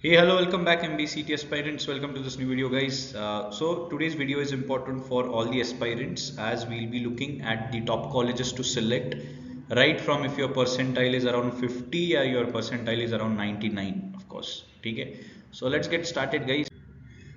Hey, hello, welcome back MBCT aspirants. Welcome to this new video, guys. So today's video is important for all the aspirants as we'll be looking at the top colleges to select, right from if your percentile is around 50 or your percentile is around 99, of course. Okay. So let's get started, guys.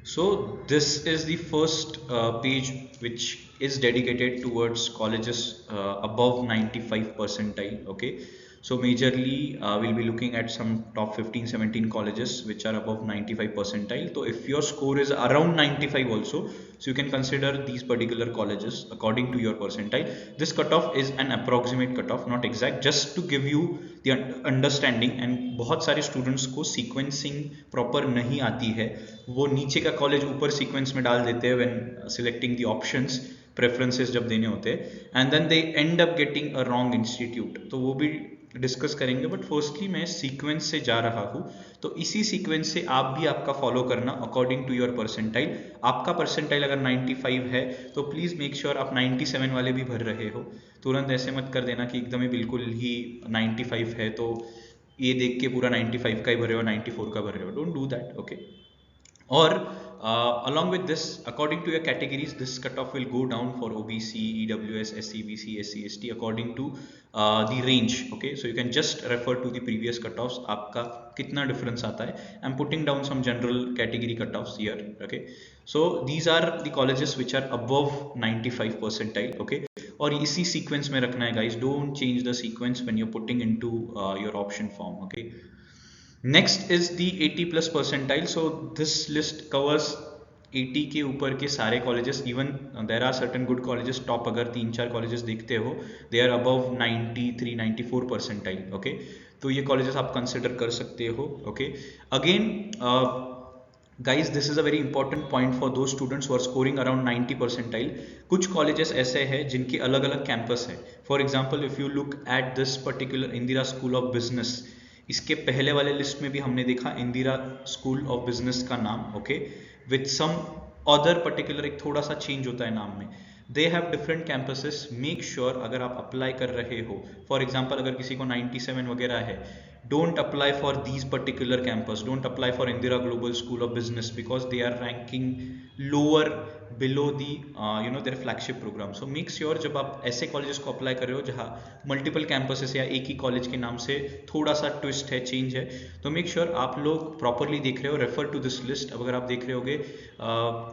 So this is the first page which is dedicated towards colleges above 95 percentile. Okay, so majorly we'll be looking at some top 15 17 colleges which are above 95 percentile. So if your score is around 95 also, so you can consider these particular colleges according to your percentile. This cutoff is an approximate cutoff, not exact, just to give you the understanding. And बहुत सारे students को sequencing proper नहीं आती है, वो नीचे का college ऊपर सीक्वेंस में डाल देते हैं when selecting the options, preferences जब देने होते हैं, and then they end up getting a wrong institute. तो वो भी डिस्कस करेंगे, बट फर्स्टली मैं सीक्वेंस से जा रहा हूँ, तो इसी सीक्वेंस से आप भी आपका फॉलो करना अकॉर्डिंग टू योर परसेंटाइल। आपका परसेंटाइल अगर 95 है तो प्लीज़ मेक श्योर आप 97 वाले भी भर रहे हो। तुरंत ऐसे मत कर देना कि एकदम ही बिल्कुल ही 95 है तो ये देख के पूरा 95 का ही भर रहे हो, 94 का भर रहे हो। Don't do that, okay. Or along with this, according to your categories, this cutoff will go down for OBC, EWS, SCBC, SC, ST according to the range. Okay, so you can just refer to the previous cutoffs. आपका कितना difference आता है? I'm putting down some general category cutoffs here. Okay, so these are the colleges which are above 95 percentile. Okay, और इसी sequence में रखना है guys. Don't change the sequence when you're putting into your option form. Okay. Next is the 80 plus percentile. So this list covers 80 के ऊपर के सारे colleges. Even there are certain good colleges, top अगर 3-4 colleges देखते हो, they are above 93 94 percentile. Okay, तो ये कॉलेजेस आप कंसिडर कर सकते हो। Okay, again guys this is a very important point for those students who are scoring around 90 percentile. कुछ कॉलेजेस ऐसे हैं जिनके अलग अलग कैंपस है। For example, if you look at this particular Indira school of business, इसके पहले वाले लिस्ट में भी हमने देखा इंदिरा स्कूल ऑफ बिजनेस का नाम। Okay, with some other particular, एक थोड़ा सा चेंज होता है नाम में। They have different campuses. Make sure अगर आप अप्लाई कर रहे हो, फॉर एग्जाम्पल अगर किसी को 97 वगैरह है, don't apply for these particular campus, don't apply for Indira Global School of Business because they are ranking lower below the their flagship program. So make sure जब आप ऐसे कॉलेजेस को अप्लाई कर रहे हो जहाँ मल्टीपल कैंपसेस या एक ही कॉलेज के नाम से थोड़ा सा ट्विस्ट है, चेंज है, तो मेक श्योर आप लोग प्रॉपरली देख रहे हो। Refer to this list. अब अगर आप देख रहे होगे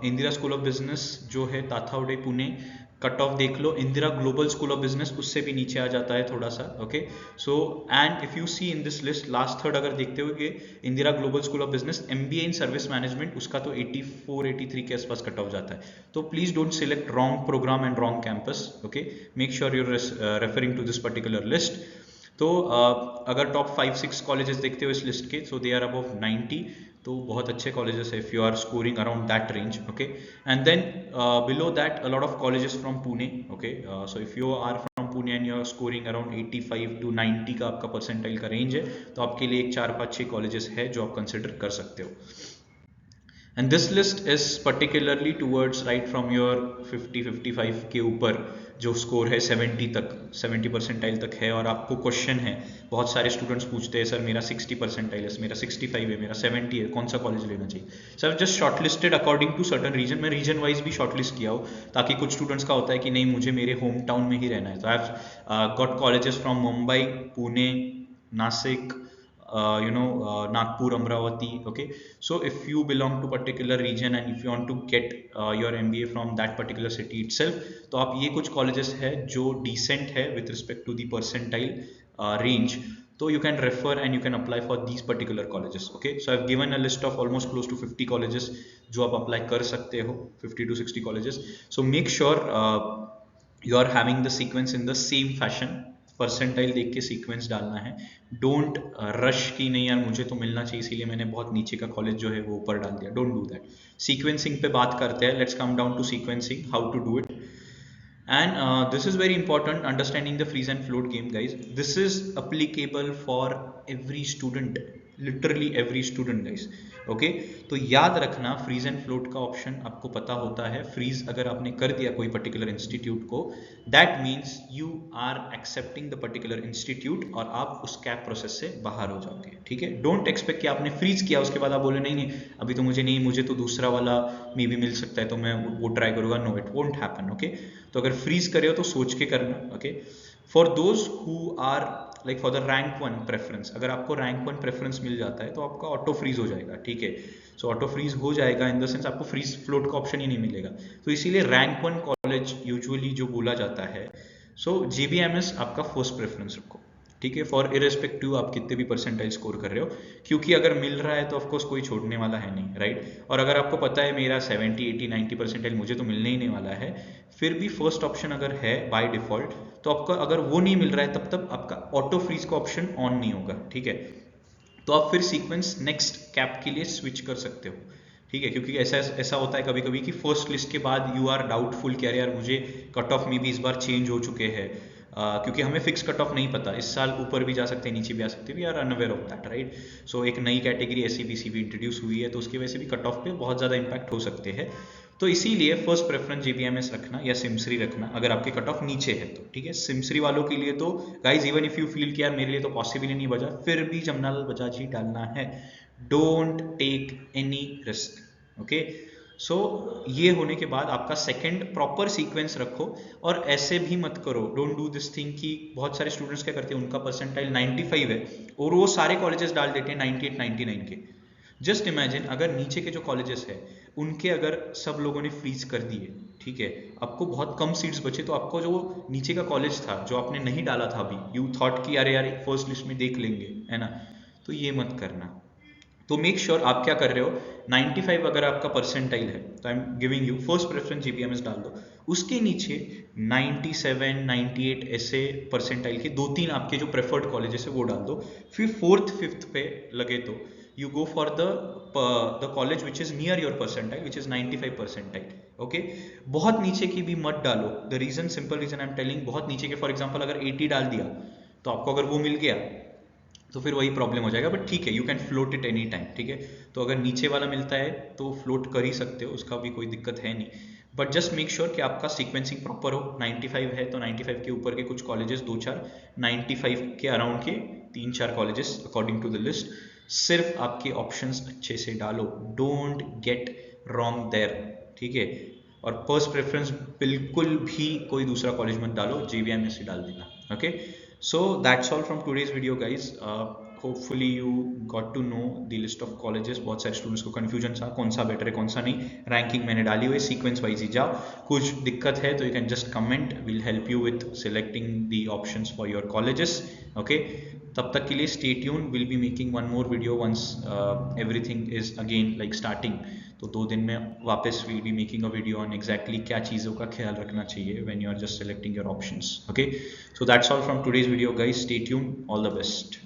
इंदिरा स्कूल ऑफ बिजनेस जो है ताथावड़े पुणे, कट ऑफ देख लो। Indira global school of business उससे भी नीचे आ जाता है थोड़ा सा। Okay, so and if you see in this list last third अगर देखते हो कि Indira global school of business MBA in service management, उसका तो 84 83 के आसपास कट ऑफ जाता है। तो please don't select wrong program and wrong campus. Okay, make sure you're referring to this particular list. तो अगर टॉप 5-6 कॉलेजेस देखते हो इस लिस्ट के, सो दे आर अबव 90, तो बहुत अच्छे कॉलेजेस है if you are scoring around that range. Okay, and then below that a lot of colleges from Pune. Okay, so if you are from Pune and you are scoring around 85 to 90 का आपका percentile का range है, तो आपके लिए एक 4-5-6 colleges है जो आप कंसिडर कर सकते हो। And this list is particularly towards right from your 50-55 के ऊपर जो स्कोर है 70 तक, 70 परसेंटाइल तक है। और आपको क्वेश्चन है, बहुत सारे स्टूडेंट्स पूछते हैं सर मेरा 60 परसेंटाइल है, मेरा 65 है, मेरा 70 है, कौन सा कॉलेज लेना चाहिए। Sir just shortlisted according to certain region. मैं रीजन वाइज भी शॉर्टलिस्ट किया हो, ताकि कुछ स्टूडेंट्स का होता है कि नहीं मुझे मेरे होम टाउन में ही रहना है। तो I have got colleges from Mumbai, Pune, Nashik, Nagpur, Amravati. Okay, so if you belong to particular region and if you want to get your MBA from that particular city itself, तो आप ये कुछ colleges है जो decent है with respect to the percentile range, so you can refer and you can apply for these particular colleges. Okay, so I've given a list of almost close to 50 colleges जो आप apply कर सकते हो, 50 to 60 colleges. So make sure you are having the sequence in the same fashion. Percentile देख के sequence डालना है। Don't rush की नहीं यार मुझे तो मिलना चाहिए इसीलिए मैंने बहुत नीचे का कॉलेज जो है वो ऊपर डाल दिया। Don't do that. सीक्वेंसिंग पे बात करते हैं। Let's come down to sequencing, how to do it. And this is very important, understanding the freeze and float game, guys. This is applicable for every student, literally every student guys. Okay, तो याद रखना freeze and float का option आपको पता होता है। Freeze अगर आपने कर दिया कोई पर्टिकुलर इंस्टीट्यूट को, that means you are accepting the particular institute और आप उस कैप प्रोसेस से बाहर हो जाओगे। ठीक है, डोंट एक्सपेक्ट कि आपने फ्रीज किया उसके बाद आप बोले नहीं नहीं अभी तो मुझे नहीं, मुझे तो दूसरा वाला मे भी मिल सकता है तो मैं वो ट्राई करूंगा। No, it won't happen. Okay, तो अगर फ्रीज करे हो तो सोच के करना। Okay, for those who are like for the rank 1 preference, अगर आपको रैंक 1 प्रेफरेंस मिल जाता है तो आपका ऑटो फ्रीज हो जाएगा। ठीक है, सो ऑटो फ्रीज हो जाएगा इन द सेंस आपको फ्रीज फ्लोट का ऑप्शन ही नहीं मिलेगा। तो इसीलिए रैंक 1 कॉलेज यूजुअली जो बोला जाता है, सो जेबीएमएस आपका फर्स्ट प्रेफरेंस रखो। ठीक है, फॉर इरेस्पेक्टिव आप कितने भी परसेंटाइल स्कोर कर रहे हो, क्योंकि अगर मिल रहा है तो ऑफकोर्स कोई छोड़ने वाला है नहीं, राइट। और अगर आपको पता है मेरा 70 80 90 परसेंटाइल मुझे तो मिलने ही नहीं वाला है, फिर भी फर्स्ट ऑप्शन अगर है बाय डिफॉल्ट, तो आपका अगर वो नहीं मिल रहा है तब तक आपका ऑटो फ्रीज का ऑप्शन ऑन नहीं होगा। ठीक है, तो आप फिर सीक्वेंस नेक्स्ट कैप के लिए स्विच कर सकते हो। ठीक है, क्योंकि ऐसा ऐसा होता है कभी कभी कि फर्स्ट लिस्ट के बाद यू आर डाउटफुल कि अरे यार मुझे कट ऑफ में भी इस बार चेंज हो चुके हैं, क्योंकि हमें फिक्स कट ऑफ नहीं पता, इस साल ऊपर भी जा सकते हैं नीचे भी आ सकते हैं, we are unaware of that, right. So एक नई कैटेगरी एससीबीसी भी इंट्रोड्यूस हुई है तो उसकी वजह से भी कट ऑफ पे बहुत ज़्यादा इंपैक्ट हो सकते हैं। तो इसीलिए फर्स्ट प्रेफरेंस जेबीएमएस रखना या सिमसरी रखना अगर आपके कट ऑफ नीचे है तो। ठीक है, सिमसरी वालों के लिए तो guys even if you feel कि यार मेरे लिए तो पॉसिबल ही नहीं बचा, फिर भी जमनालाल बजाज ही डालना है। Don't take any risk. Okay, so ये होने के बाद आपका सेकंड प्रॉपर सीक्वेंस रखो, और ऐसे भी मत करो, डोंट डू दिस थिंग कि बहुत सारे स्टूडेंट्स क्या करते हैं उनका परसेंटाइल 95 है और वो सारे कॉलेजेस डाल देते हैं 98 99 के। जस्ट इमेजिन अगर नीचे के जो कॉलेजेस है उनके अगर सब लोगों ने फ्रीज कर दिए, ठीक है, आपको बहुत कम सीट्स बचे, तो आपको जो नीचे का कॉलेज था जो आपने नहीं डाला था अभी, यू थॉट कि अरे यार फर्स्ट लिस्ट में देख लेंगे, है ना, तो ये मत करना। तो मेक श्योर आप क्या कर रहे हो, 95 अगर आपका परसेंटाइल है तो I am giving you first preference GBMS डाल दो, उसके नीचे 97 98 ऐसे परसेंटाइल के 2-3 आपके जो प्रेफर्ड कॉलेजेस है वो डाल दो। फिर फोर्थ फिफ्थ पे लगे तो you go for the college which is near your percentile which is 95 percentile. Okay, बहुत नीचे की भी मत डालो। The reason, simple reason I am telling, बहुत नीचे के फॉर एग्जाम्पल अगर 80 डाल दिया तो आपको अगर वो मिल गया तो फिर वही प्रॉब्लम हो जाएगा। बट ठीक है, you can float it any time. ठीक है, तो अगर नीचे वाला मिलता है तो फ्लोट कर ही सकते हो, उसका भी कोई दिक्कत है नहीं। बट जस्ट मेक श्योर कि आपका सीक्वेंसिंग प्रॉपर हो। 95 है तो 95 के ऊपर के कुछ कॉलेजेस 2-4, 95 के अराउंड के 3-4 colleges according to the list. सिर्फ आपके ऑप्शंस अच्छे से डालो, डोंट गेट रॉन्ग देयर। ठीक है, और फर्स्ट प्रेफरेंस बिल्कुल भी कोई दूसरा कॉलेज मत डालो, जेवीएमएस ही डाल देना। Okay, so that's all from today's video guys. Hopefully you got to know the list of colleges. बहुत सारे स्टूडेंट्स को कंफ्यूजन था कौन सा बेटर है कौन सा नहीं, रैंकिंग मैंने डाली हुई, सीक्वेंस वाइज ही जाओ। कुछ दिक्कत है तो you can just comment, will help you with selecting the options for your colleges. Okay, तब तक के लिए stay tune, will be making one more video once everything is again like starting. तो 2 दिन में वापस will be making a video on exactly क्या चीज़ों का ख्याल रखना चाहिए when you are just selecting your options. Okay, so that's all from today's video guys, stay tuned, all the best।